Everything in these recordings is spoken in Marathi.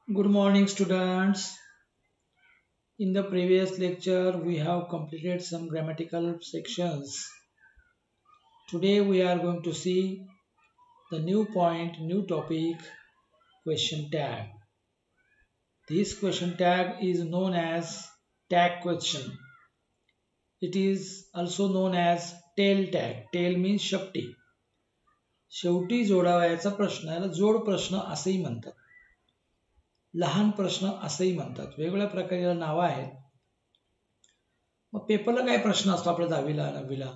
Good morning, students. In the previous lecture, we have completed some grammatical sections. Today, we are going to see the new point, new topic, question tag. This question tag is known as tag question. It is also known as tail tag. Tail means शेपटी. शेवटी जोडावयाचा प्रश्न याला जोड प्रश्न असेही म्हणतात. लहान प्रश्न असेही म्हणतात. वेगवेगळ्या प्रकारे याला नावं आहेत. मग पेपरला काय प्रश्न असतो आपल्या 10वीला 9वीला?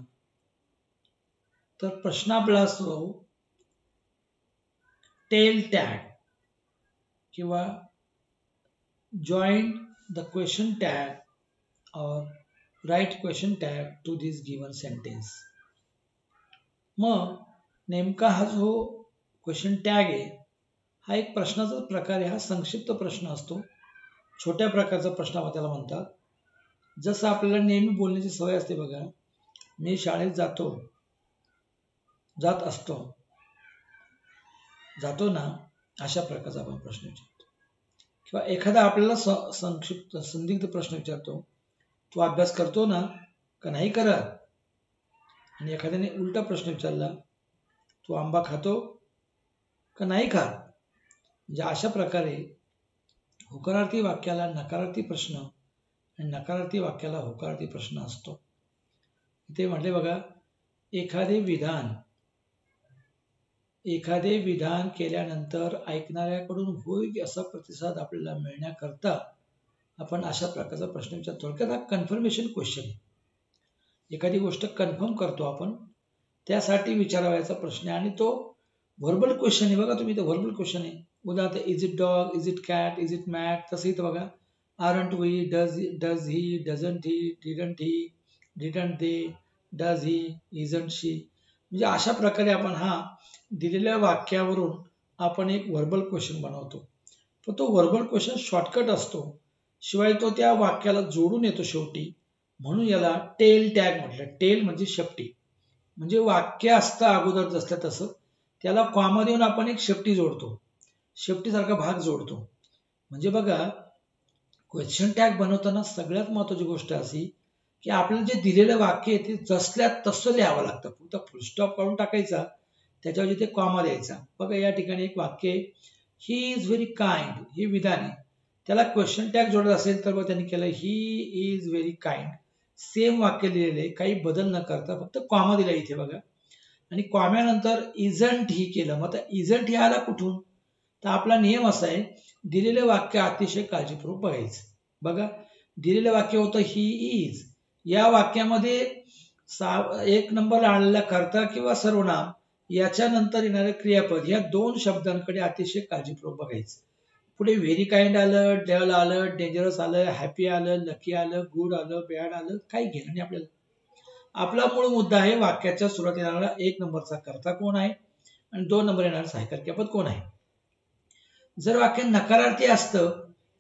तर प्रश्न आपला असतो टेल टॅग किंवा जॉईन द क्वेश्चन टॅग और right question tag to this given sentence. मग नेमका हा जो क्वेश्चन टॅग आहे हा एक प्रश्नाचा प्रकार आहे. हा संक्षिप्त प्रश्न असतो. छोट्या प्रकारचा प्रश्न त्याला म्हणतात. जसं आपल्याला नेहमी बोलण्याची सवय असते बघा, मी शाळेत जात असतो, जातो ना, अशा प्रकारचा आपण प्रश्न विचारतो. किंवा एखादा आपल्याला संक्षिप्त संदिग्ध प्रश्न विचारतो, तू अभ्यास करतो ना का नाही करत? आणि एखाद्याने उलटा प्रश्न विचारला, तू आंबा खातो का नाही खात? म्हणजे अशा प्रकारे होकारार्थी वाक्याला नकारार्थी प्रश्न आणि नकारार्थी वाक्याला होकारार्थी प्रश्न असतो. इथे म्हटले बघा, एखादे विधान केल्यानंतर ऐकणाऱ्याकडून होय असा प्रतिसाद आपल्याला मिळण्याकरता आपण अशा प्रकारचा प्रश्न विचारतो. थोडक्यात हा कन्फर्मेशन क्वेश्चन आहे. एखादी गोष्ट कन्फर्म करतो आपण, त्यासाठी विचारावयाचा प्रश्न आहे आणि तो व्हर्बल क्वेश्चन आहे. बघा तुम्ही, इथं व्हर्बल क्वेश्चन आहे. उदाहरणार्थ, is it dog, is it cat, is it mat. तसं इथं बघा, aren't we, does he, doesn't he, didn't they, does he, isn't she. म्हणजे अशा प्रकारे आपण हा दिलेल्या वाक्यावरून आपण एक व्हर्बल क्वेश्चन बनवतो. पण तो व्हर्बल क्वेश्चन शॉर्टकट असतो, शिवाय तो त्या वाक्याला जोडून येतो शेवटी. म्हणून याला टेल टॅग म्हटलं. टेल म्हणजे शेपटी. म्हणजे वाक्य असतं अगोदर जसं तसं, त्याला कॉमा देऊन आपण एक शेपटी जोडतो, शेपटीसारखा भाग जोडतो. म्हणजे बघा, क्वेश्चन टॅग बनवताना सगळ्यात महत्वाची गोष्ट अशी की आपल्याला जे दिलेलं वाक्य आहे ते जसल्या तसं लिहावं लागतं. फक्त फुलस्टॉप काढून टाकायचा, त्याच्यावर जिथे कॉमा द्यायचा. बघा, या ठिकाणी एक वाक्य आहे, ही इज व्हेरी काइंड. हे विधान आहे, त्याला क्वेश्चन टॅग जोडत असेल तर त्यांनी केलं he is very kind. Same वाक्य लिहिलेले, काही बदल न करता फक्त कॉमा दिला इथे बघा. आणि कॉम्यानंतर इजंट ही केलं. मग आता इजंट ही आला कुठून? तर आपला नियम असा आहे, दिलेलं वाक्य अतिशय काळजीपूर्वक बघायचं. बघा, दिलेलं वाक्य होतं ही इज. या वाक्यामध्ये एक नंबर आलेला कर्ता किंवा सर्वनाम, याच्यानंतर येणारे क्रियापद, या दोन शब्दांकडे अतिशय काळजीपूर्वक बघायचं. पुढे व्हेरी काइंड आलं, डल आलं, डेंजरस आलं, हॅपी आलं, लकी आलं, गुड आलं, बॅड आलं, काही घेणं नाही आपल्याला. आपला मूळ मुद्दा आहे, वाक्याच्या सुरुवातीला येणारा एक नंबरचा कर्ता कोण आहे आणि 2 नंबर येणारा सहाय्यक क्रियापद कोण आहे. जर वाक्य नकारार्थी असतं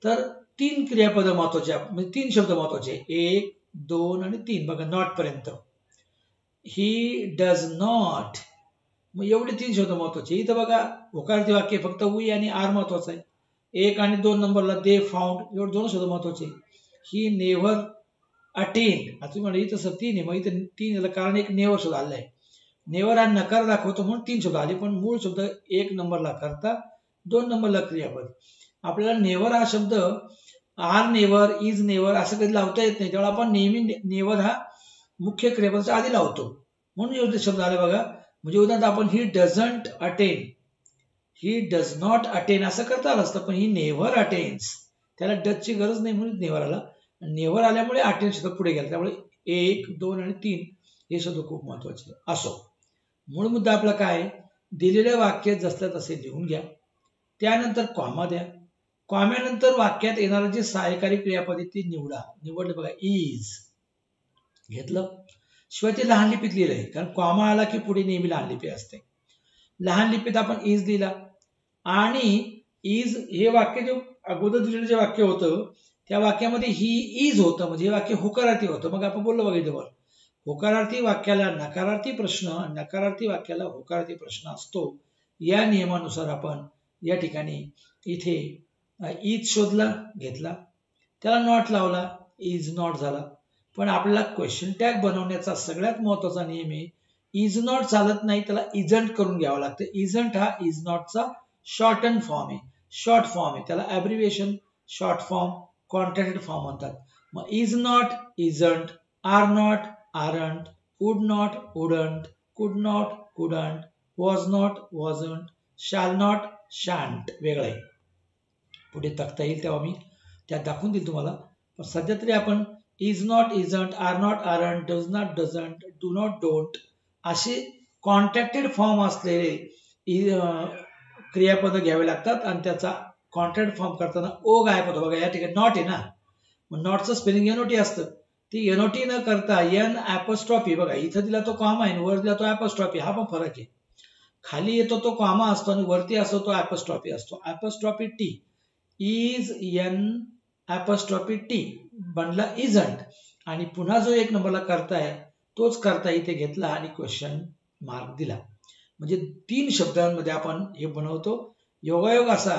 तर 3 क्रियापद महत्वाचे, म्हणजे 3 शब्द महत्वाचे, 1, 2 आणि 3. बघा, नॉट पर्यंत. ही डज नॉट, मग एवढे 3 शब्द महत्वाचे. इथं बघा, होकारार्थी वाक्य फक्त वी आणि आर महत्वाचं आहे. 1 आणि 2 नंबरला दे फाउंड, एवढे 2 शब्द महत्वाचे. ही नेव्हर अटेंड. आता तुम्ही म्हणा इथं 3 आहे, मग इथं 3 झालं कारण एक नेव्हर शब्द आलाय. नेव्हर हा नकार दाखवतो म्हणून 3 शब्द आले, पण मूळ शब्द 1 नंबरला करता, 2 नंबरला क्रियापद. आपल्याला नेव्हर हा शब्द आर नेव्हर, इज नेव्हर असं कधी लावता येत नाही, त्यामुळे आपण नेहमी नेव्हर हा मुख्य क्रियापदाच्या आधी लावतो, म्हणून एवढे शब्द आले बघा. म्हणजे उदाहरणार्थ आपण he doesn't attend, he does not attend असं करता आलं असतं, पण ही नेव्हर अटेन्स, त्याला डजची गरज नाही म्हणून नेव्हर आला. नेव्हर आल्यामुळे अटेंड शब्द पुढे गेला. त्यामुळे 1, 2 आणि 3 हे शब्द खूप महत्वाचे. असो, मूळ मुद्दा आपला काय, दिलेलं वाक्य जसल्या तसे लिहून घ्या, त्यानंतर कॉमा द्या. कॉम्यानंतर वाक्यात येणारं जे सहाय्यकारी क्रियापद ती निवडा. निवडलं बघा, इज घेतलं, शिवाय ते लहान लिपीत लिहिलंय, कारण कॉमा आला की पुढे नेहमी लहान लिपी असते. लहान लिपीत आपण इज लिहिला आणि इज हे वाक्य जे अगोदर दिलेलं जे वाक्य होतं त्या वाक्यामध्ये ही इज होतं, म्हणजे हे वाक्य होकारार्थी होतं. मग आपण बोललो बघा, इथे होकारार्थी वाक्याला नकारार्थी प्रश्न, नकारार्थी वाक्याला होकारार्थी प्रश्न असतो. या नियमानुसार आपण या ठिकाणी इथे इज शोधला, घेतला, त्याला नॉट लावला, इज नॉट झाला. पण आपल्याला क्वेश्चन टॅग बनवण्याचा सगळ्यात महत्वाचा नियम आहे, इज नॉट चालत नाही, त्याला इजंट करून घ्यावं लागतं. इजंट हा इज नॉटचा शॉर्टन फॉर्म आहे, शॉर्ट फॉर्म आहे, त्याला abbreviation, short form, contracted form म्हणतात. मग is not, isn't, are not, aren't, would not, wouldn't, could not, couldn't, was not, wasn't, shall not, shan't. वेगळं आहे, पुढे तक्ता येईल तेव्हा मी त्यात दाखवून देईल तुम्हाला. पण सध्या तरी आपण is not, isn't, are not, aren't, does not, doesn't, do not, don't असे कॉन्ट्रॅक्टेड फॉर्म असलेले क्रियापद घ्यावे लागतात. आणि त्याचा कॉन्ट्रॅक्ट फॉर्म करताना ओ गायब होतो. बघा या ठिकाणी नॉट आहे ना, मग नॉटचं स्पेलिंग एनओटी असतं. ती एनओटी न करता एन ॲपॉस्ट्रॉफी, बघा इथं दिला तो कॉमा आहे, वर दिला तो ॲपॉस्ट्रॉफी, हा पण फरक आहे. खाली येतो तो कॉमा असतो आणि वरती असतो तो ॲपॉस्ट्रॉफी असतो. Apostrophe T, is an apostrophe T बनला इजंट. आणि पुन्हा जो एक नंबरला करता आहे तोच करता इथे घेतला आणि क्वेश्चन मार्क दिला. म्हणजे 3 शब्दांमध्ये आपण हे बनवतो. योगायोग असा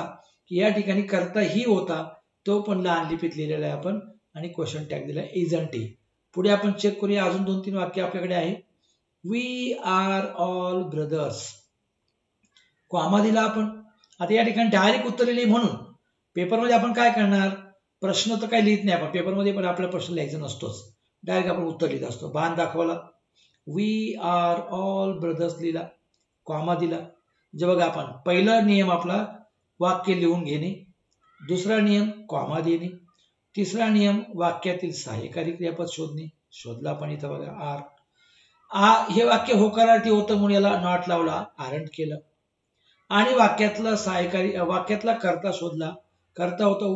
की या ठिकाणी करता ही होता, तो पण लहान लिपीत लिहिलेला आहे आपण, आणि क्वेश्चन टॅग दिला इजंट ही. पुढे आपण चेक करूया, अजून 2-3 वाक्य आपल्याकडे आहे. We are all brothers, comma दिला आपण. आता या ठिकाणी डायरेक्ट उत्तर लिहिले म्हणून पेपरमध्ये आपण काय करणार, प्रश्न तर काही लिहित नाही आपण पेपरमध्ये, पण आपला प्रश्न लिहायचा नसतोच, डायरेक्ट आपण उत्तर लिहित असतो. बाण दाखवला, वी आर ऑल ब्रदर्स लिहिला, कॉमा दिला. जे बघा आपण पहिला नियम आपला वाक्य लिहून घेणे, दुसरा नियम कॉमा देणे, तिसरा नियम वाक्यातील सहाय्यकारी क्रियापद शोधणे, शोधला आपण इथं बघा आर. हे वाक्य होकारार्थी होतं म्हणून याला नॉट लावला, आरंट केलं. आणि वाक्यातला सहाय्यकारी, वाक्यातला करता शोधला, करता होता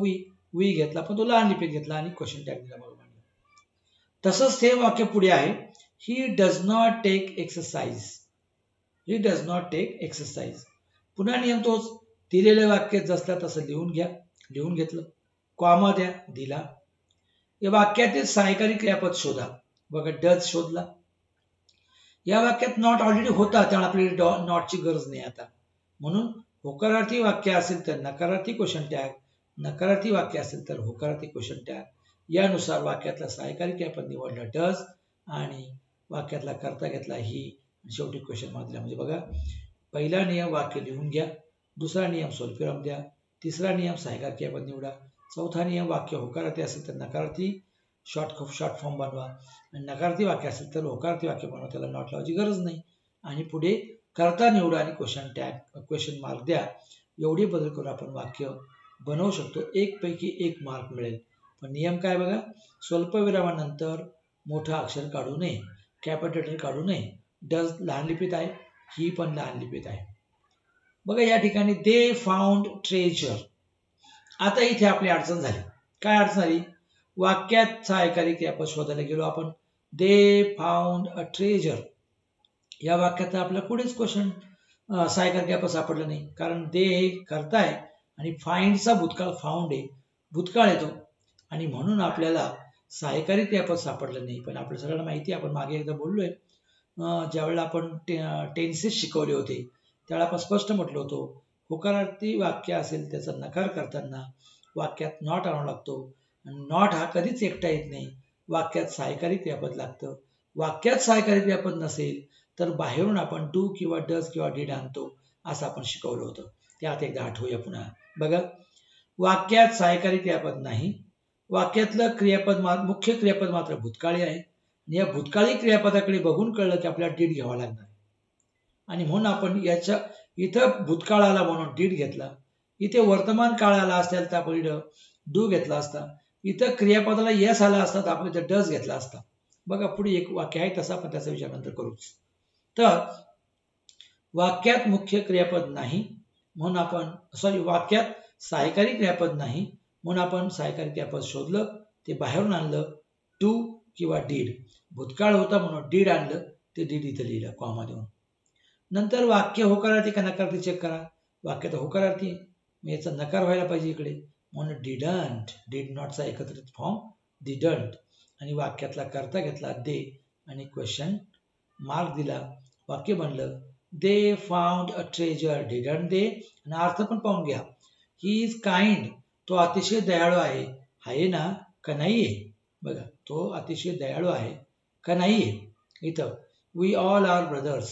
वी घेतला, पण तो लहान लिपीत घेतला आणि क्वेश्चन टॅग दिला. बरोबर. तसंच सेम वाक्य पुढे आहे, he does not take exercise, he does not take exercise. पुन्हा नियम तोच, दिलेलं वाक्य जसं तसं लिहून घ्या, लिहून घेतलं, कॉमा द्या, दिला. या वाक्यातील सहाय्यकारी क्रियापद शोधा, बघा डज शोधला. या वाक्यात नॉट ऑलरेडी होता त्यामुळे आपल्याला नॉटची गरज नाही आता. म्हणून होकारार्थी वाक्य असेल तर नकारार्थी क्वेश्चन टॅग, नकारार्थी वाक्य असेल तर होकारार्थी क्वेश्चन टॅग. यानुसार वाक्यातला सहाय्यकारी क्रियापद निवडला डज, आणि वाक्यातला करता घेतला ही, शेवटी क्वेश्चन मार्क दिला. म्हणजे बघा, पहिला नियम वाक्य लिहून घ्या, दुसरा नियम स्वल्पविराम द्या, तिसरा नियम सहाय्यकारी क्रियापद निवडा, चौथा नियम वाक्य होकारार्थी असेल तर नकारार्थी शॉर्ट फॉर्म बनवा, आणि नकारार्थी वाक्य असेल तर होकारार्थी वाक्य बनवा, त्याला नॉट लावायची गरज नाही. आणि पुढे करता निवडा आणि क्वेश्चन टॅग, क्वेश्चन मार्क द्या. एवढे बदल करून आपण वाक्य बनवू शकतो. एक पैकी एक मार्क मिळेल. पण नियम काय बघा, स्वल्पविरामानंतर मोठा अक्षर काढू नये, कॅपिटल काढू नये. डज लहान लिपीत आहे, ही पण लहान लिपीत आहे. बघा या ठिकाणी दे फाउंड ट्रेजर. आता इथे आपली अडचण झाली. काय अडचण झाली, वाक्यात सहाय्यकारी क्रियापद शोधायला गेलो आपण, दे फाउंड अ ट्रेजर. या वाक्यात आपल्याला कुठेच क्वेश्चन सहाय्यकारी क्रियापद सापडलं नाही, कारण दे हे करताय आणि फाइंडचा भूतकाळ फाउंड आहे, भूतकाळ येतो, आणि म्हणून आपल्याला सहाय्यकारी क्रियापद सापडलं नाही. पण आपल्या सगळ्यांना माहिती आहे, आपण मागे एकदा बोललोय, ज्यावेळेला आपण टेन्सेस शिकवले होते त्यावेळेला आपण स्पष्ट म्हटलं होतो, होकारार्थी वाक्य असेल त्याचा नकार करताना वाक्यात नॉट आणावा लागतो. नॉट हा कधीच एकटा येत नाही, वाक्यात सहाय्यकारी क्रियापद लागतं. वाक्यात सहाय्यकारी क्रियापद नसेल तर बाहेरून आपण डू किंवा डज किंवा डीड आणतो, असं आपण शिकवलं होतं. ते आता एकदा आठवूया पुन्हा. बघा, वाक्यात सहाय्यकारी क्रियापद नाही, वाक्यातलं क्रियापद मुख्य क्रियापद मात्र भूतकाळी आहे, आणि या भूतकाळी क्रियापदाकडे बघून कळलं की आपल्याला डीड घ्यावा लागणार, आणि म्हणून आपण याच्या इथं भूतकाळ आला म्हणून डीड घेतला, इथे वर्तमान काळ आला असेल तर आपण इथं डू घेतला असता, इथं क्रियापदाला यस आला असता तर आपण इथं डज घेतला असता. बघा पुढे एक वाक्य आहे तसा, आपण त्याचा विचार नंतर करूच. तर वाक्यात मुख्य क्रियापद नाही म्हणून आपण वाक्यात सहाय्यकारी क्रियापद नाही म्हणून आपण सहाय्यकारी क्रियापद शोधलं, ते बाहेरून आणलं, टू किंवा डीड. भूतकाळ होता म्हणून डीड आणलं, ते डीड इथं लिहिलं कॉमा देऊन. नंतर वाक्य होकारार्थी का नकारार्थी चेक करा. वाक्यात होकारार्थी, मग याचा नकार व्हायला पाहिजे इकडे, म्हणून डिडंट, डिड नॉटचा एकत्रित फॉर्म डिडंट. आणि वाक्यातला करता घेतला दे आणि क्वेश्चन मार्क दिला, वाक्य बनलं they found a treasure, didn't they. आणि अर्थ पण पाहून घ्या, ही इज काइंड तो अतिशय दयाळू आहे ना का नाहीये? बघा, तो अतिशय दयाळू आहे का नाहीये? इथं वी ऑल आर ब्रदर्स,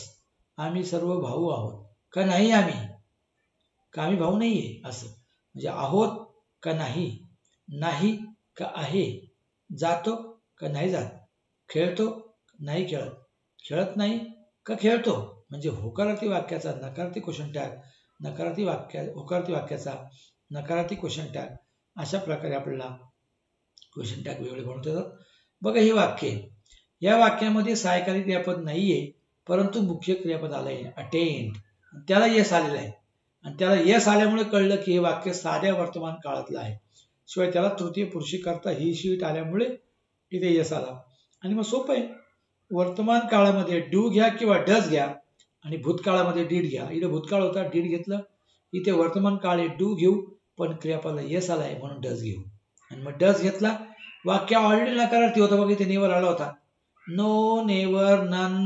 आम्ही सर्व भाऊ आहोत का नाही आम्ही? का आम्ही भाऊ नाहीये असं. म्हणजे आहोत का नाही, नाही का आहे, जातो का नाही जात, खेळतो नाही खेळत, खेळत नाही का खेळतो. म्हणजे होकारार्थी वाक्याचा नकारार्थी क्वेश्चन टॅग, होकारार्थी वाक्याचा नकारार्थी क्वेश्चन टॅग, अशा प्रकारे आपल्याला क्वेश्चन टॅग वेगळे बनवता येतात. बघा ही वाक्य, या वाक्यामध्ये सहाय्यकारी क्रियापद नाहीये, परंतु मुख्य क्रियापद आलंय अटेंड, त्याला यस आलेलं आहे. आणि त्याला यस आल्यामुळे कळलं की हे वाक्य साध्या वर्तमान काळातलं आहे. शिवाय त्याला तृतीय पुरुषी करता ही शीट आल्यामुळे इथे यस आला. आणि मग सोपं आहे, वर्तमान काळामध्ये डू घ्या किंवा डज घ्या, आणि भूतकाळामध्ये डीड घ्या. इथे भूतकाळ होता, डीड घेतलं. इथे वर्तमान काळ आहे, डू घेऊ, पण क्रियापदाला यस आलाय म्हणून डज घेऊ. आणि मग डज घेतला, वाक्य ऑलरेडी नकारार्थी होतं. बघा इथे नेवर आला होता. No, never, none,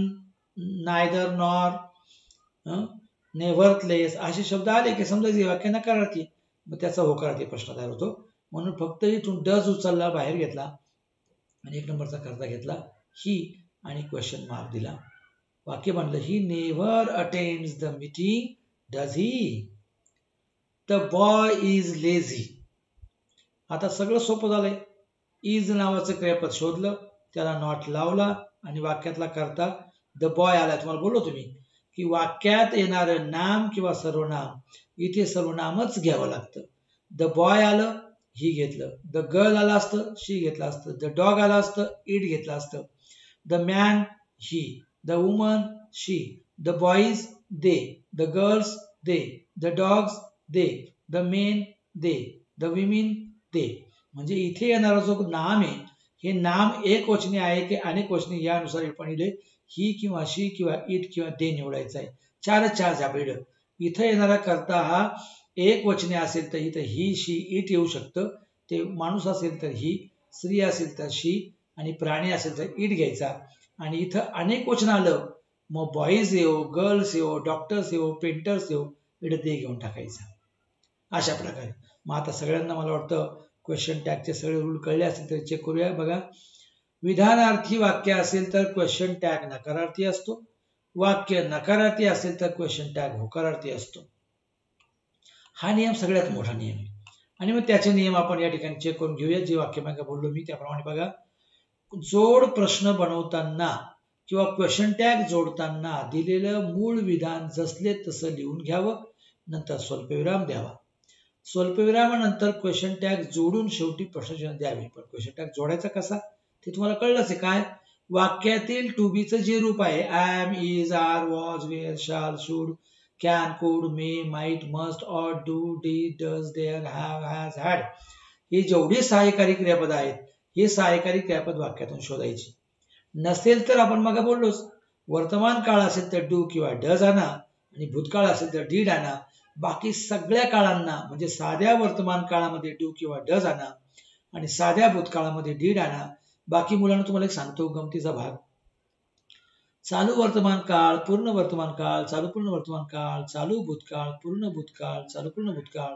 neither, nor, nevertheless असे शब्द आले की समजा वाक्य नकारार्थी, मग त्याचा होकारार्थी प्रश्न तयार होतो. म्हणून फक्त इथून डज उचलला, बाहेर घेतला, आणि एक नंबरचा करता घेतला ही, आणि क्वेश्चन मार्क दिला. वाक्य बनलं, ही never attends the meeting, does he? The boy is lazy. आता सगळं सोपं झालंय. इज नावाचं क्रियापद शोधलं, त्याला नॉट लावला, आणि वाक्यातला करता द बॉय आला. तुम्हाला बोललो तुम्ही की वाक्यात येणारं नाम किंवा सर्वनाम इथे सर्वनामच घ्यावं लागतं. द बॉय आलं, ही घेतलं. द गर्ल आलं असतं, शी घेतलं असतं. द डॉग आलं असतं, इट घेतलं असतं. The man, he. The woman, she. The boys, they. The girls, they. The dogs, they. The men, they. The women, they. म्हणजे इथे येणारा जो नाम आहे, हे नाम एक वचनी आहे की अनेक वचनी, यानुसार आपण इथे ही किंवा शी किंवा इट किंवा दे निवडायचं आहे. चारच चार झापडलं. इथं येणारा करता हा एक वचने असेल तर इथं ही, शी, इट येऊ शकतं. ते माणूस असेल तर ही, स्त्री असेल तर शी, आणि प्राणी असेल तर इट घ्यायचा. आणि इथं अनेक वचन आलं, मग बॉईज येऊ, गर्ल्स येऊ, डॉक्टर्स येऊ, पेंटर्स येऊ, इथं ते घेऊन टाकायचं. अशा प्रकारे. मग आता सगळ्यांना मला वाटतं क्वेश्चन टॅगचे सगळे रूल कळले असतील तर चेक करूया. बघा, विधानार्थी वाक्य असेल तर क्वेश्चन टॅग नकारार्थी असतो. वाक्य नकारार्थी असेल तर क्वेश्चन टॅग होकारार्थी असतो. हा नियम सगळ्यात मोठा नियम आहे. आणि मग त्याचे नियम आपण या ठिकाणी चेक करून घेऊया. जे वाक्य मागे बोललो मी त्याप्रमाणे बघा, जोड प्रश्न बनवताना किंवा क्वेश्चन टॅग जोडताना दिलेलं मूळ विधान जसले तसं लिहून घ्यावं, नंतर स्वल्पविराम द्यावा. स्वल्पविरामानंतर क्वेश्चन टॅग जोडून शेवटी प्रश्नचिन्ह द्यावे. पण क्वेश्चन टॅग जोडायचा कसा ते तुम्हाला कळलंच आहे. काय, वाक्यातील टू बीचं जे रूप आहे, am, is, are, was, were, shall, should, can, could, may, might, must, ought, do, did, does, dare, have, has, had, हे जेवढी सहाय्यकारी क्रियापद आहेत, हे सहाय्यकारी क्रियापद वाक्यातून शोधायची. नसेल तर आपण मग बोललोच, वर्तमान काळ असेल तर डू किंवा डज आणा, आणि भूतकाळ असेल तर डीड आणा. बाकी सगळ्या काळांना म्हणजे साध्या वर्तमान काळामध्ये डू किंवा डज आणा, आणि साध्या भूतकाळामध्ये डीड आणा. बाकी मुलांना तुम्हाला एक सांगतो गमतीचा भाग, चालू वर्तमान काळ, पूर्ण वर्तमान काळ, चालू पूर्ण वर्तमान काळ, चालू भूतकाळ, पूर्ण भूतकाळ, चालू पूर्ण भूतकाळ,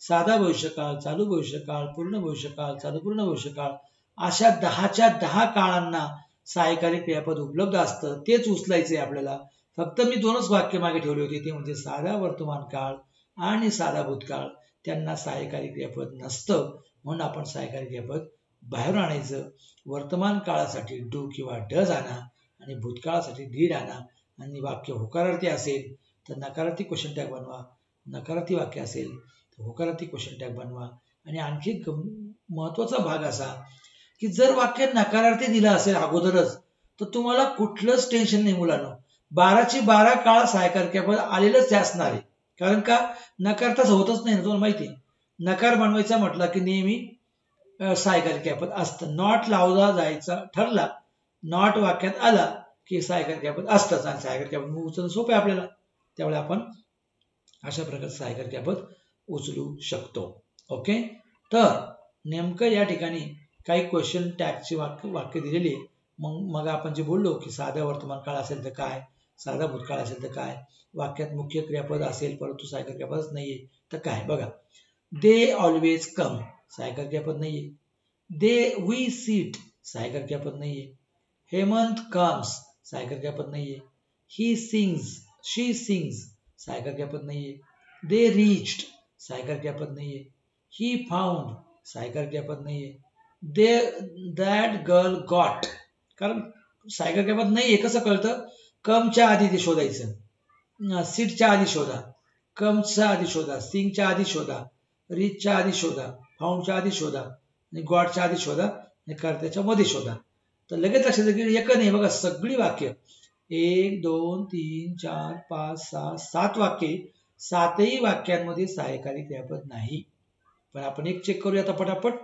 साधा भविष्यकाळ, चालू भविष्यकाळ, पूर्ण भविष्यकाळ, चालू पूर्ण भविष्यकाळ, अशा 10च्या 10 काळांना सहाय्यकारी क्रियापद उपलब्ध असतं. तेच उचलायचंय आपल्याला. फक्त मी दोनच वाक्य मागे ठेवले होते, ते म्हणजे साधा वर्तमान काळ आणि साधा भूतकाळ, त्यांना सहाय्यकारी क्रियापद नसतं, म्हणून आपण सहाय्यकारी क्रियापद बाहेरून आणायचं. वर्तमान काळासाठी डू किंवा डज आणा, आणि भूतकाळासाठी डीड आणा. आणि वाक्य होकारार्थी असेल तर नकारार्थी क्वेश्चन टॅग बनवा, नकारार्थी वाक्य असेल तर होकारार्थी क्वेश्चन टॅग बनवा. आणि आणखी महत्वाचा भाग असा की जर वाक्य नकारार्थी दिलं असेल अगोदरच तर तुम्हाला कुठलंच टेन्शन नाही मुलांना. 12ची 12 काळ सहाय्यकारी क्रियापद आलेलंच ते असणार आहे. कारण का, नकारताच होतच नाही ना, तुम्हाला माहिती आहे. नकार बनवायचा म्हटलं की नेहमी सहाय्यकारी क्रियापद असतं. नॉट लावला जायचा ठरला, नॉट वाक्यात आला की सहाय्यकारी क्रियापद असतंच, आणि सहाय्यकारी क्रियापद उचलणं सोपं आहे आपल्याला. त्यामुळे आपण अशा प्रकारचं सहाय्यकारी क्रियापद उचलू शकतो. ओके, तर नेमकं या ठिकाणी काही क्वेश्चन टॅगची वाक्य दिलेली आहे. मग आपण जे बोललो की साध्या वर्तमान काळ असेल तर काय, साधा भूतकाळ असेल तर काय, वाक्यात मुख्य क्रियापद असेल परंतु सहाय्यकारी क्रियापदच नाहीये तर काय. बघा, दे ऑलवेज कम, सहाय्यकार क्रियापद नाहीये. दे वी सीट, सहाय्यकार क्रियापद नाहीये. हेमंत कम्स, सहाय्यकार क्रियापद नाहीये. ही सिंग्स, शी सिंग्स, सहाय्यकार क्रियापद नाहीये. दे रीच्ड, सहाय्यकार क्रियापद नाहीये. ही फाउंड, सहाय्यकार क्रियापद नाहीये. दे दॅट गर्ल गॉट, कारण सहाय्यकार क्रियापद नाहीये कसं कळतं? कमच्या आधी ते शोधायचं. सीटच्या आधी शोधा, कम्सच्या आधी शोधा, सिंगच्या आधी शोधा, रीचच्या आधी शोधा, फाउंडच्या आधी शोधा आणि गॉडच्या आधी शोधा आणि कर्त्याच्या मध्ये शोधा. तर लगेच लक्षात येईल की एक नाही बघा, सगळी वाक्य 1 2 3 4 5 6 7 वाक्ये, 7ही वाक्यांमध्ये सहाय्यकारी क्रियापद नाही. पण आपण एक चेक करूया आता पटापट.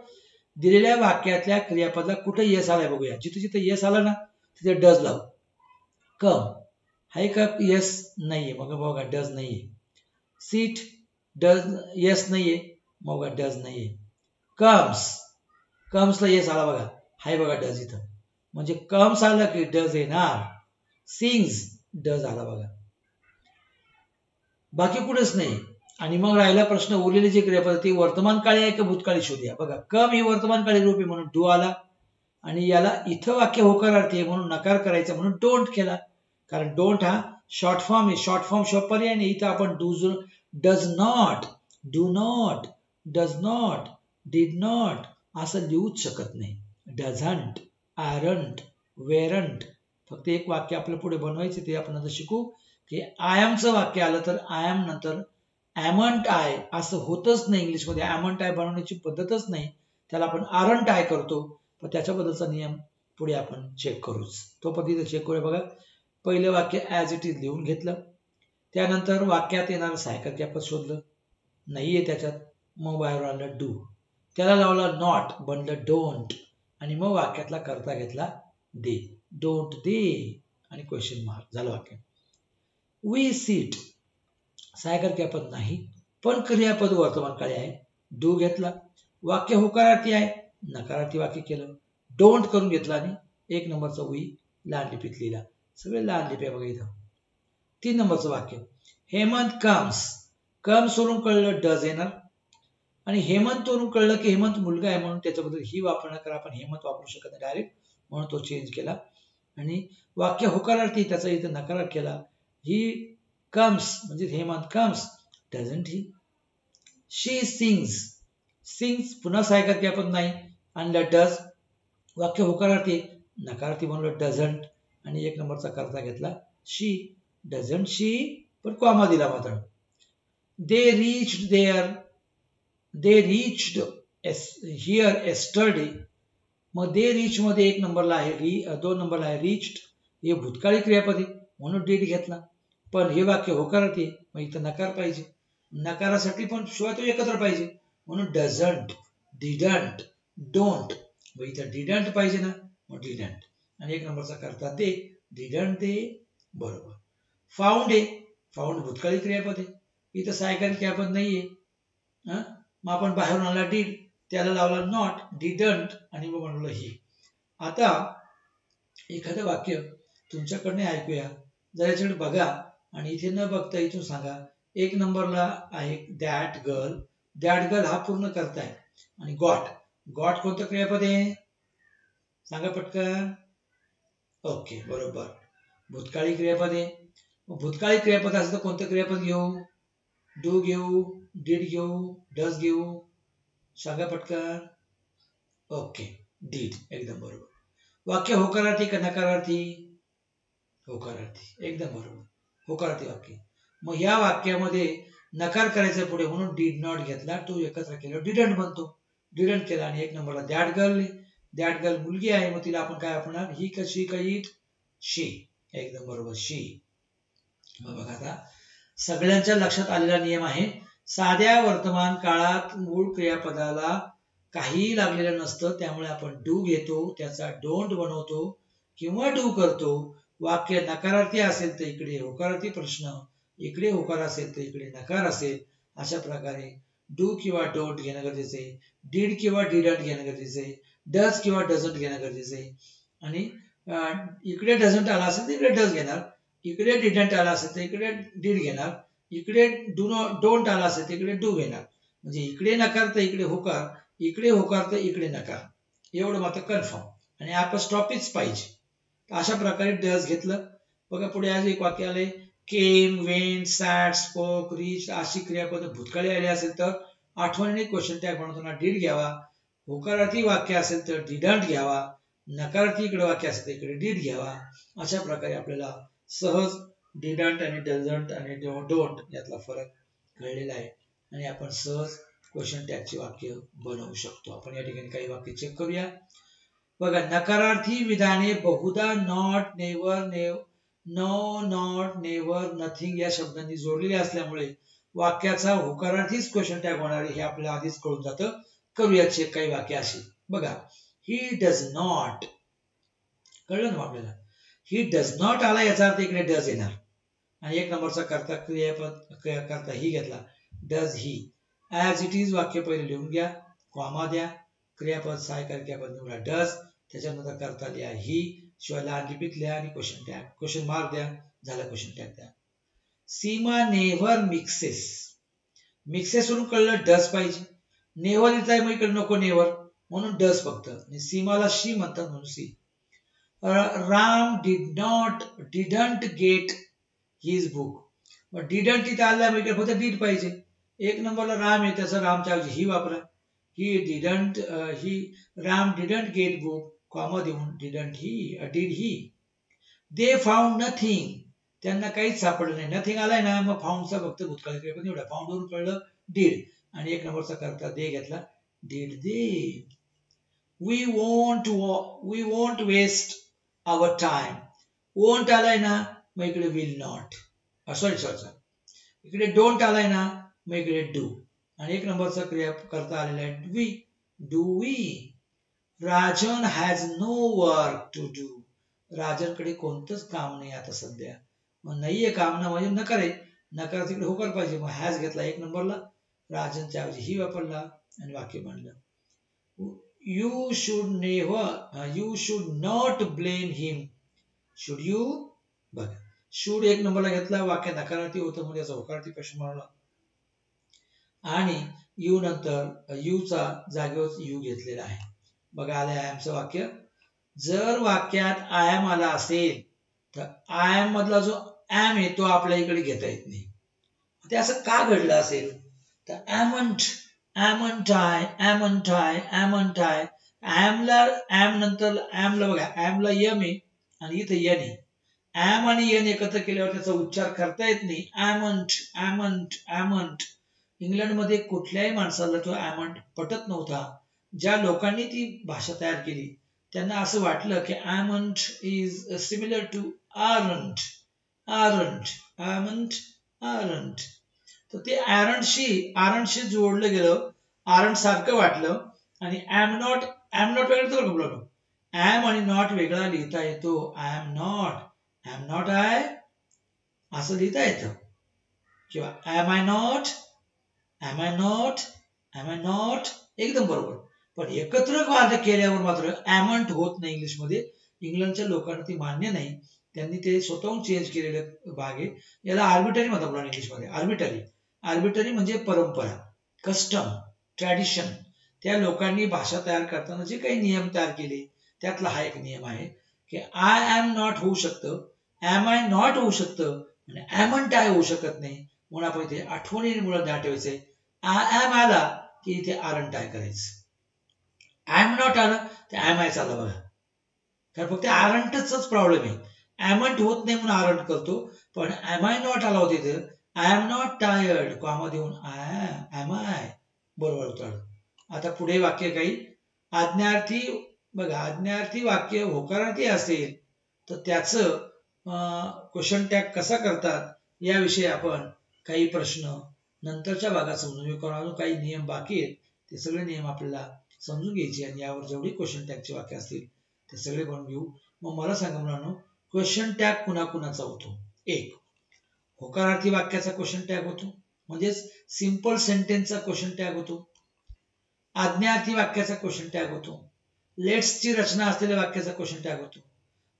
दिलेल्या वाक्यातल्या क्रियापदाला कुठे यस आलाय बघूया. जिथे जिथे यस आला ना तिथे डज लावू. कम हाय का यस नाहीये, मग बघा डज नाहीये. सीट डज यस नाहीये, मग बघा डज नाहीये. कम्स, कम्सला यस आला बघा, हाय बघा डज इथं, म्हणजे कम्स आला की डज येणार. सिंग्स डज आला बघा, बाकी कुठेच नाही. आणि मग राहिला प्रश्न, उरलेले जे क्रियापद ते वर्तमान काळी आहे का भूतकाळी शोधूया. बघा कम ही वर्तमान काळी रूप आहे म्हणून डू आला, आणि याला इथं वाक्य होकारार्थी आहे म्हणून नकार करायचा म्हणून डोंट केला. कारण डोंट हा शॉर्ट फॉर्म आहे, शॉर्ट फॉर्म शिवाय पर्याय नाही. इथं आपण does not, do not, does not, did not असं लिहूच शकत नाही. डझंट, आरंट, वेरंट, फक्त एक वाक्य आपल्याला पुढे बनवायचे, ते आपण आता शिकू. की आय एमचं वाक्य आलं तर आय एम नंतर ॲमंट आय असं होतच नाही. इंग्लिशमध्ये ॲमंट आय बनवण्याची पद्धतच नाही, त्याला आपण आरंट आय करतो. पण त्याच्याबद्दलचा नियम पुढे आपण चेक करूच. तो पद्धतीने चेक करूया. बघा पहिलं वाक्य ॲज इट इज लिहून घेतलं, त्यानंतर वाक्यात येणारं सहाय्यकार क्रियापद शोधलं, नाहीये त्याच्यात, मग बाहेर आलं डू, त्याला लावला नॉट, बनलं डोंट, आणि मग वाक्यातला कर्ता घेतला दे, डोंट दे आणि क्वेश्चन मार्क, झालं वाक्य. वी सीट सहाय्यकार क्रियापद नाही, पण क्रियापद वर्तमान काळी आहे. डू घेतला, वाक्य होकारार्थी आहे, नकारार्थी वाक्य केलं. डोंट करून घेतला आणि 1 नंबरचा वी लहान लिपीत लिहिला. सगळे लहान लिपी बघा इथं. 3 नंबरचं वाक्य, हेमंत कम्स, कम्स वरून कळलं डज येणार, आणि हेमंत वरून कळलं की हेमंत मुलगा आहे म्हणून त्याच्याबद्दल ही वापरण्याकर आपण हेमंत वापरू शकत नाही डायरेक्ट, म्हणून तो चेंज केला. आणि वाक्य होकारार्थी त्याचा इथं नकार केला. ही कम्स म्हणजे Hemant comes, doesn't he. She sings, sings पुन्हा सहाय्यकार क्रियापद नाही, आणलं डज, वाक्य होकारार्थी, नकारार्थी म्हणलं डझंट, आणि 1 नंबरचा कर्ता घेतला शी, डझंट शी, पण कॉमा दिला मात्र. They reached there, they reached here yesterday, मग दे रीच मध्ये 1 नंबरला आहे, 2 नंबरला आहे रीच्ड, हे भूतकाळी क्रियापद आहे म्हणून डीड घेतला. पण हे वाक्य होकारार्थी, मग इथं नकार पाहिजे, नकारासाठी पण शिवाय तो एकत्र पाहिजे म्हणून डझंट, डिडंट, डोंट, मग इथं डिडंट पाहिजे ना, मग डिडंट, आणि 1 नंबरचा करता दे, डिडंट दे, बरोबर. फाउंड आहे, फाउंड भूतकाळी क्रियापद आहे, इथं सहाय्यकारी क्रियापद नाहीये. मग आपण बाहेरून आला डीड, त्याला लावला नॉट, डिडंट, आणि मग म्हणलं ही. आता एखादं वाक्य तुमच्याकडनं ऐकूया, जर याच्याकडे बघा आणि इथे न बघता इथून सांगा. 1 नंबरला आहे दॅट गर्ल, दॅट गर्ल हा पूर्ण करताय, आणि गॉट, गॉट कोणतं क्रियापद आहे सांगा पटकन. ओके बरोबर, भूतकाळी क्रियापद आहे. भूतकाळी क्रियापद असेल तर कोणतं क्रियापद घेऊ? डू घेऊ, डीड घेऊ, डज घेऊ, सांगा पटकन. ओके डीड, एकदम बरोबर. वाक्य होकारार्थी का नकारार्थी? होकारार्थी, एकदम बरोबर, होकारार्थी वाक्य. मग या वाक्यामध्ये नकार करायचा पुढे म्हणून डीड नॉट घेतला, टू एकत्र केला डिडंट बनतो, डिडंट केला, आणि 1 नंबरला दॅट गर्ल, दॅट गर्ल मुलगी आहे, मग तिला आपण काय वापरणार? ही कशी काही शी, एकदम बरोबर शी. मग बघा आता सगळ्यांच्या लक्षात आलेला नियम आहे, साध्या वर्तमान काळात मूळ क्रियापदाला काहीही लागलेलं नसतं, त्यामुळे आपण डू घेतो, त्याचा डोंट बनवतो किंवा डू करतो. वाक्य नकारार्थी असेल तर इकडे होकारार्थी प्रश्न, इकडे होकार असेल तर इकडे नकार असेल. अशा प्रकारे डू किंवा डोंट घेणं गरजेचं आहे, डीड किंवा डिडंट घेणं गरजेचं आहे, डज किंवा डझंट घेणं गरजेचं आहे. आणि इकडे डझंट आला असेल तर इकडे डज घेणार, इकडे डिडंट आला असेल तर इकडे डीड घेणार, इकडे डोंट आला असेल तर इकडे डू घेणार. म्हणजे इकडे नकार तर इकडे होकार, इकडे होकार तर इकडे नकार, एवढं मात्र कन्फर्म. आणि अपॉस्ट्रॉफीच पाहिजे. तर अशा प्रकारे डज घेतलं. बघा पुढे आज एक वाक्य आले, केम, वेंट, सॅट, स्पोक, रीच अशी क्रियापद भूतकाळी आली असेल तर आठवणीने क्वेश्चन टॅग बनवताना डीड घ्यावा. होकारार्थी वाक्य असेल तर डिडंट घ्यावा. नकारार्थी इकडे वाक्य असेल तर इकडे डीड घ्यावा. अशा प्रकारे आपल्याला सहज डिडंट आणि डझंट आणि डोंट यातला फरक कळलेला आहे आणि आपण सहज क्वेश्चन टॅगची वाक्य बनवू शकतो. आपण या ठिकाणी काही वाक्य चेक करूया. बघा, नकारार्थी विधाने बहुधा not, never, no, not, never, nothing या शब्दांनी जोडलेले असल्यामुळे वाक्याचा होकारार्थीच क्वेश्चन टॅग होणार हे आपल्याला आधीच कळून जातं. करूया चेक काही वाक्य अशी. बघा, ही डज नॉट, कळलं ना आपल्याला, ही डज नॉट आला याचा अर्थ इकडे डज येणार आणि एक नंबरचा करता क्रियापद करता ही घेतला, does he. As it is वाक्य पहिले लिहून घ्या, कॉमा द्या, क्रियापद सहाय्यकारी क्रियापद निवडा डज, त्याच्यानंतर करता लिहा ही, शिवाय लहान लिपीत लिहा आणि क्वेश्चन टॅग, क्वेश्चन मार्क द्या, झाला क्वेश्चन टॅग द्या. सीमा नेव्हर मिक्सेस, मिक्सेस वरून कळलं डज पाहिजे. नेव्हर इथं आहे मग इकडे नको नेव्हर, म्हणून डज फक्त. आणि सीमाला शी म्हणतात म्हणून she. Ram didn't get his book, मग डिडंट इथं आला मग इकडे फक्त डीड पाहिजे. एक नंबरला राम आहे त्याचं रामच्या ऐवजी ही वापरा. He didn't, he Ram didn't get book, comma देऊन didn't he, did he. They found nothing, त्यांना काहीच सापडलं नाही. नथिंग आलाय ना, मग फाउंडचा फक्त भूतकाळी क्रियापद निवडा. फाउंड वरून कळलं डीड आणि एक नंबरचा करता दे घेतला, did they. We won't waste our time, won't आलाय ना मग इकडे विल नॉट, सॉरी, इकडे डोंट आलाय ना मग इकडे डू आणि एक नंबरचा क्रिया करता आलेला आहे we, do we. Rajan has no work to do, राजनकडे कोणतंच काम नाही आता सध्या. मग नाहीये काम ना म्हणजे नकार आहे, नकार तिकडे होकार पाहिजे, मग हॅज घेतला एक नंबरला, राजनच्या ऐवजी ही वापरला आणि वाक्य बनलं. You should not blame him, should you. बघा, शुड एक नंबरला घेतला, वाक्य नकारार्थी होतं म्हणजे याचा होकारार्थी प्रश्न मारला आणि यू नंतर यूचा जागेवर यू घेतलेला आहे. बघा आले आय एमचं वाक्य. जर वाक्यात आय एम आला असेल तर आय एम मधला जो एम आहे तो आपल्या इकडे घेता येत नाही. ते असं का घडलं असेल तर ऍमंट, ऍमंट आय, ऍमंट आय, ऍमंट आय, ऍमला एम नंतर ऍमला बघा, ऍमला यम आहे आणि इथं यन आहे. ऍम आणि यन एकत्र केल्यावर त्याचा उच्चार करता येत नाही. ऍमंट, ऍमंट, ऍमंट. इंग्लंडमध्ये कुठल्याही माणसाला तो ऍमंट पटत नव्हता. ज्या लोकांनी ती भाषा तयार केली त्यांना असं वाटलं की amn't is similar to aren't, aren't, amn't, aren't. तर ते आरंटशी जोडलं गेलं, आरंट सारखं वाटलं आणि एम नॉट वेगळं तर बोललो, एम आणि नॉट वेगळा लिहिता येतो. आय एम नॉट आय असं लिहिता येतं किंवा am I not, am I not, am I not एकदम बरोबर. पण एकत्र वाद केल्यावर मात्र ऍमंट होत नाही इंग्लिशमध्ये. इंग्लंडच्या लोकांना ती मान्य नाही, त्यांनी ते स्वतःहून चेंज केलेले भाग आहे. याला आर्बिटरी म्हणतात आपल्याला इंग्लिशमध्ये. आर्बिटरी म्हणजे परंपरा, कस्टम, ट्रॅडिशन. त्या लोकांनी भाषा तयार करताना जे काही नियम तयार केले त्यातला हा एक नियम आहे की आय एम नॉट होऊ शकतं, एम आय नॉट होऊ शकतं आणि ऍमंट आय होऊ शकत नाही. म्हणून आपण इथे आठवणीमुळे दाटवायचंय. आय एम आला की इथे आरंट आय करायचं. आय एम नॉट आलं तर एम आय चाललं बघा, कारण फक्त आरंटच प्रॉब्लेम आहे. ऍमंट होत नाही म्हणून आरंट करतो, पण एम आय नॉट आला होता इथे. I am not tired, comma देऊन एम आय, बरोबर उतरलं. आता पुढे वाक्य काही आज्ञार्थी. बघा, आज्ञार्थी वाक्य होकारार्थी असेल तर त्याचं क्वेश्चन टॅग कसा करतात याविषयी आपण काही प्रश्न नंतरच्या भागात समजून घेऊ. कारण अजून काही नियम बाकी आहेत, ते सगळे नियम आपल्याला समजून घ्यायचे आणि यावर जेवढे क्वेश्चन टॅगचे वाक्य असतील ते सगळे बनवून घेऊ. मग मला सांगा मुलांनो, क्वेश्चन टॅग कुणाकुणाचा होतो? एक, होकारार्थी वाक्याचा क्वेश्चन टॅग होतो, म्हणजेच सिंपल सेंटेन्सचा क्वेश्चन टॅग होतो. आज्ञार्थी वाक्याचा क्वेश्चन टॅग होतो. लेट्सची रचना असलेल्या वाक्याचा क्वेश्चन टॅग होतो.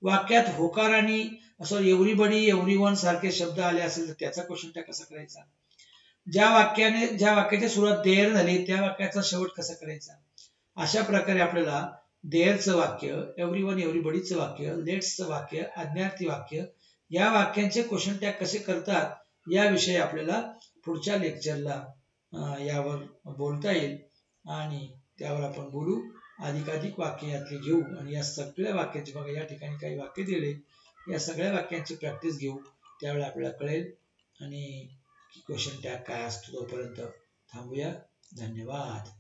वाक्यात होकार आणि एव्हरीबडी, एव्हरीवन सारखे शब्द आले असेल तर त्याचा क्वेश्चन टॅग कसा करायचा. ज्या वाक्याची सुरुवात देअर झाली त्या वाक्याचा शेवट कसा करायचा. अशा प्रकारे आपल्याला देअरचं वाक्य, एव्हरीवन एव्हरीबडीचं वाक्य, लेट्सचं वाक्य, आज्ञार्थी वाक्य या वाक्यांचे क्वेश्चन टॅग कसे करतात याविषयी आपल्याला पुढच्या लेक्चरला यावर बोलता येईल आणि त्यावर आपण बोलू. अधिकाधिक वाक्य यातली घेऊ आणि या सगळ्या वाक्याची, बघा या ठिकाणी काही वाक्य दिले, या सगळ्या वाक्यांची प्रॅक्टिस घेऊ. त्यावेळेला आपल्याला कळेल आणि क्वेश्चन टॅग काय असतो. तोपर्यंत थांबूया. धन्यवाद.